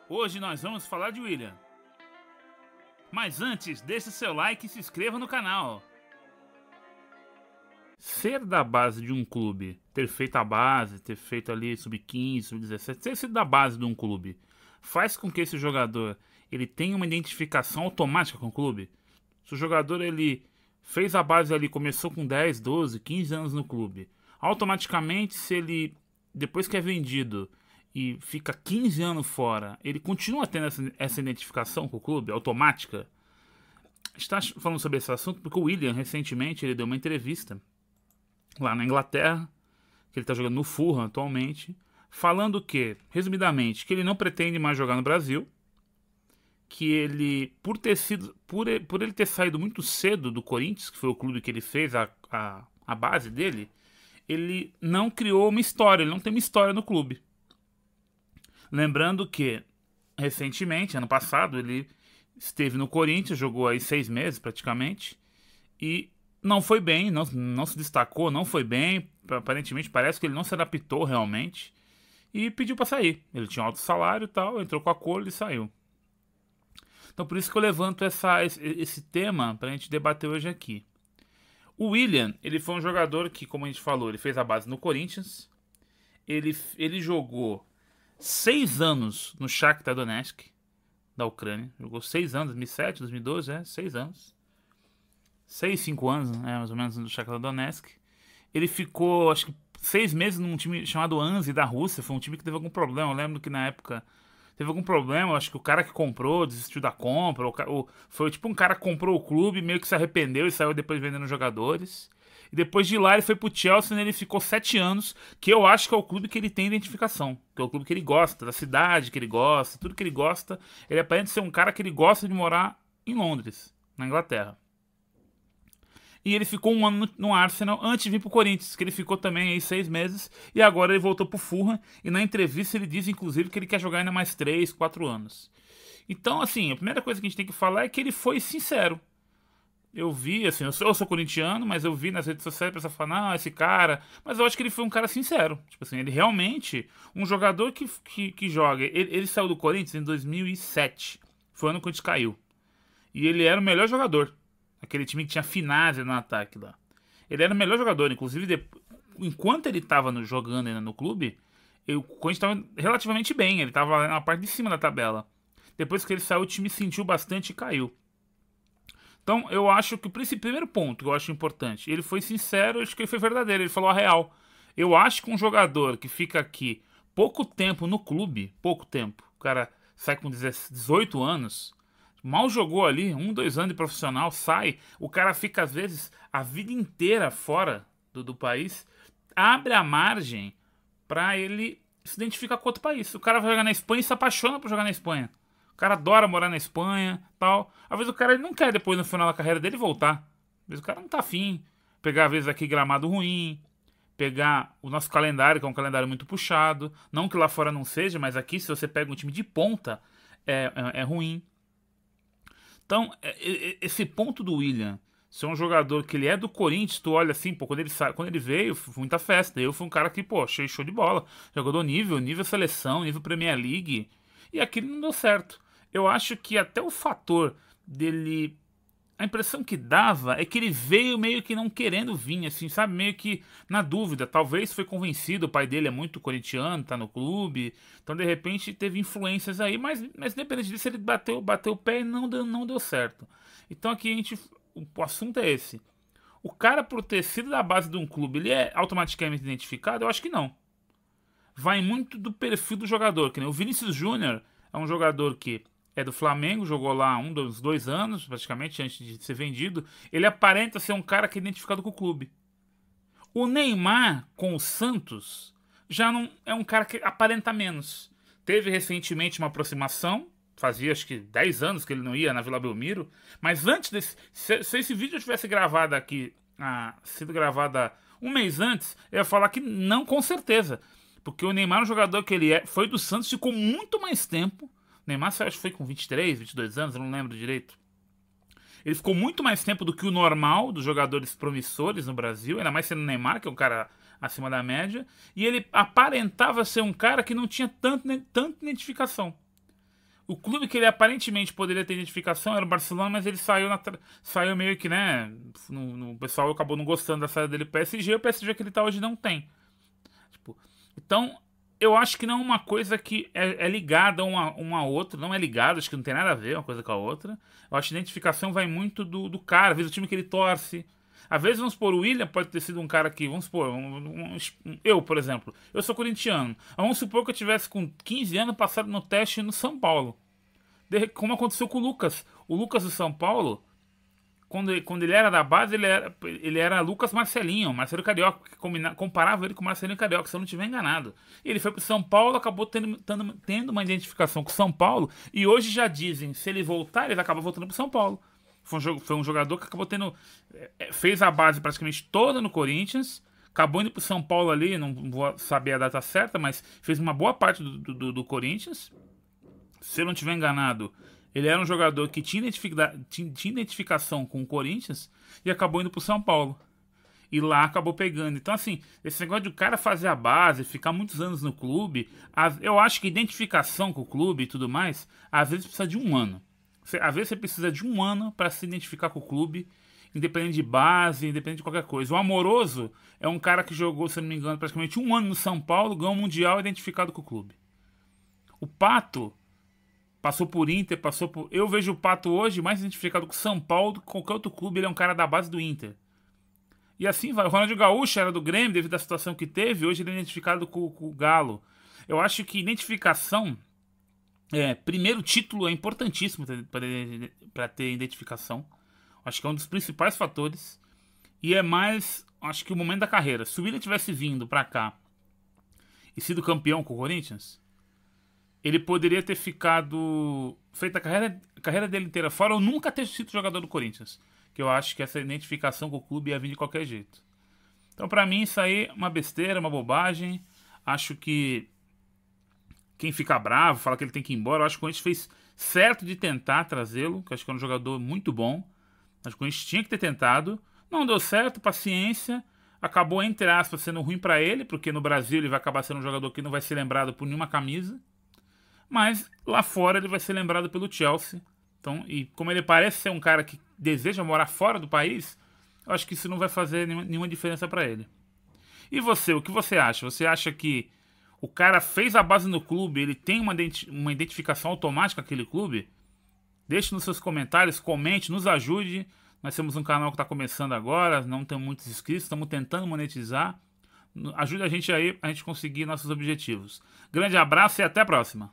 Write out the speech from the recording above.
Hoje nós vamos falar de Willian. Mas antes, deixe seu like e se inscreva no canal. Ser da base de um clube, ter feito a base, ter feito ali sub-15, sub-17, ter sido da base de um clube, faz com que esse jogador ele tenha uma identificação automática com o clube. Se o jogador ele fez a base ali, começou com 10, 12, 15 anos no clube, automaticamente se ele, depois que é vendido e fica 15 anos fora, ele continua tendo essa identificação com o clube, automática. A gente está falando sobre esse assunto porque o Willian, recentemente, ele deu uma entrevista lá na Inglaterra, que ele está jogando no Fulham atualmente, falando que, resumidamente, que ele não pretende mais jogar no Brasil, que ele, por ele ter saído muito cedo do Corinthians, que foi o clube que ele fez a base dele, ele não criou uma história, ele não tem uma história no clube. Lembrando que, recentemente, ano passado, ele esteve no Corinthians, jogou aí 6 meses praticamente, e não foi bem, não se destacou, não foi bem, aparentemente parece que ele não se adaptou realmente, e pediu para sair. Ele tinha um alto salário e tal, entrou com acordo e saiu. Então por isso que eu levanto esse tema para a gente debater hoje aqui. O Willian, ele foi um jogador que, como a gente falou, ele fez a base no Corinthians, ele jogou 6 anos no Shakhtar Donetsk, da Ucrânia. Jogou 6 anos, 2007, 2012, 6 anos. 6, 5 anos, mais ou menos, no Shakhtar Donetsk. Ele ficou, acho que, 6 meses num time chamado Anzi, da Rússia. Foi um time que teve algum problema. Eu lembro que na época teve algum problema. Acho que o cara que comprou desistiu da compra. Foi tipo um cara que comprou o clube, meio que se arrependeu e saiu depois vendendo jogadores. E depois de lá ele foi pro Chelsea, ele ficou 7 anos, que eu acho que é o clube que ele tem identificação, que é o clube que ele gosta, da cidade que ele gosta, tudo que ele gosta. Ele aparenta ser um cara que ele gosta de morar em Londres, na Inglaterra. E ele ficou 1 ano no Arsenal antes de vir pro Corinthians, que ele ficou também aí 6 meses, e agora ele voltou pro Fulham, e na entrevista ele diz inclusive que ele quer jogar ainda mais 3, 4 anos. Então assim, a primeira coisa que a gente tem que falar é que ele foi sincero. Eu vi, assim, eu sou corintiano, mas eu vi nas redes sociais a pessoa falando, não, esse cara. Mas eu acho que ele foi um cara sincero. Tipo assim, ele realmente, um jogador que joga. Ele saiu do Corinthians em 2007. Foi o ano que a gente caiu. E ele era o melhor jogador. Aquele time que tinha Finazzi no ataque lá. Ele era o melhor jogador, inclusive, enquanto ele estava jogando ainda no clube, o Corinthians estava relativamente bem. Ele estava na parte de cima da tabela. Depois que ele saiu, o time sentiu bastante e caiu. Então, eu acho que o primeiro ponto que eu acho importante, ele foi sincero, acho que ele foi verdadeiro, ele falou a real. Eu acho que um jogador que fica aqui pouco tempo no clube, pouco tempo, o cara sai com 18 anos, mal jogou ali, 1, 2 anos de profissional, sai, o cara fica às vezes a vida inteira fora do país, abre a margem para ele se identificar com outro país. O cara vai jogar na Espanha e se apaixona por jogar na Espanha. O cara adora morar na Espanha, tal. Às vezes o cara ele não quer depois no final da carreira dele voltar. Às vezes o cara não tá afim. Pegar às vezes aqui gramado ruim, pegar o nosso calendário, que é um calendário muito puxado. Não que lá fora não seja, mas aqui se você pega um time de ponta, é ruim. Então, esse ponto do Willian, ser um jogador que ele é do Corinthians, tu olha assim, pô, quando ele veio, foi muita festa. Eu fui um cara que, pô, achei show de bola. Jogador nível seleção, nível Premier League. E aquilo não deu certo. Eu acho que até o fator dele... A impressão que dava é que ele veio meio que não querendo vir, assim, sabe? Meio que na dúvida. Talvez foi convencido, o pai dele é muito corintiano, tá no clube. Então, de repente, teve influências aí. Mas independente disso, ele bateu o pé e não deu certo. Então, aqui o assunto é esse. O cara, por ter sido da base de um clube, ele é automaticamente identificado? Eu acho que não. Vai muito do perfil do jogador. Que nem o Vinícius Júnior é um jogador que é do Flamengo, jogou lá uns 2 anos, praticamente, antes de ser vendido. Ele aparenta ser um cara que é identificado com o clube. O Neymar, com o Santos, já não é um cara que aparenta menos. Teve recentemente uma aproximação, fazia acho que 10 anos que ele não ia na Vila Belmiro, mas antes desse... Se esse vídeo tivesse gravado aqui, sido gravado 1 mês antes, eu ia falar que não, com certeza. Porque o Neymar é um jogador que foi do Santos, ficou muito mais tempo. O Neymar, acho que foi com 23, 22 anos, eu não lembro direito. Ele ficou muito mais tempo do que o normal dos jogadores promissores no Brasil, ainda mais sendo o Neymar, que é um cara acima da média. E ele aparentava ser um cara que não tinha tanta identificação. O clube que ele aparentemente poderia ter identificação era o Barcelona, mas ele saiu meio que, né? O pessoal acabou não gostando da saída dele pro PSG, e o PSG que ele tá hoje não tem. Tipo, então, eu acho que não é uma coisa que é ligada uma a outra, não é ligada, acho que não tem nada a ver uma coisa com a outra. Eu acho que a identificação vai muito do cara, às vezes o time que ele torce. Às vezes, vamos supor, o William pode ter sido um cara que, vamos supor, eu, por exemplo, eu sou corintiano. Vamos supor que eu tivesse com 15 anos passado no teste no São Paulo. Como aconteceu com o Lucas. O Lucas do São Paulo, quando ele era da base, ele era Lucas Marcelinho, Marcelo Carioca, que comparava ele com o Marcelinho Carioca, se eu não estiver enganado. E ele foi pro São Paulo, acabou tendo uma identificação com o São Paulo, e hoje já dizem, se ele voltar, ele acaba voltando pro São Paulo. Foi um jogador que acabou tendo. Fez a base praticamente toda no Corinthians. Acabou indo pro São Paulo ali. Não vou saber a data certa, mas fez uma boa parte do Corinthians. Se eu não estiver enganado, ele era um jogador que tinha identificação com o Corinthians e acabou indo pro São Paulo. E lá acabou pegando. Então, assim, esse negócio de o cara fazer a base, ficar muitos anos no clube, eu acho que identificação com o clube e tudo mais, às vezes precisa de um ano. Às vezes você precisa de um ano para se identificar com o clube, independente de base, independente de qualquer coisa. O Amoroso é um cara que jogou, se não me engano, praticamente um ano no São Paulo, ganhou um Mundial identificado com o clube. O Pato passou por Inter, Eu vejo o Pato hoje mais identificado com o São Paulo do que qualquer outro clube, ele é um cara da base do Inter. E assim vai. O Ronaldinho Gaúcho era do Grêmio, devido à situação que teve, hoje ele é identificado com o Galo. Eu acho que identificação... primeiro título é importantíssimo para ter identificação. Acho que é um dos principais fatores. E é mais, acho que o momento da carreira. Se o Willian tivesse vindo para cá e sido campeão com o Corinthians, ele poderia ter feito a carreira dele inteira fora ou nunca ter sido jogador do Corinthians. Que eu acho que essa identificação com o clube ia vir de qualquer jeito. Então, para mim, isso aí é uma besteira, uma bobagem. Acho que quem fica bravo, fala que ele tem que ir embora, eu acho que o Corinthians fez certo de tentar trazê-lo, que eu acho que é um jogador muito bom. Acho que o Corinthians tinha que ter tentado. Não deu certo, paciência. Acabou, entre aspas, sendo ruim para ele, porque no Brasil ele vai acabar sendo um jogador que não vai ser lembrado por nenhuma camisa. Mas lá fora ele vai ser lembrado pelo Chelsea. Então, e como ele parece ser um cara que deseja morar fora do país, eu acho que isso não vai fazer nenhuma diferença para ele. E você, o que você acha? Você acha que o cara fez a base no clube, ele tem uma identificação automática com aquele clube? Deixe nos seus comentários, comente, nos ajude. Nós temos um canal que está começando agora, não tem muitos inscritos, estamos tentando monetizar. Ajude a gente aí a gente conseguir nossos objetivos. Grande abraço e até a próxima.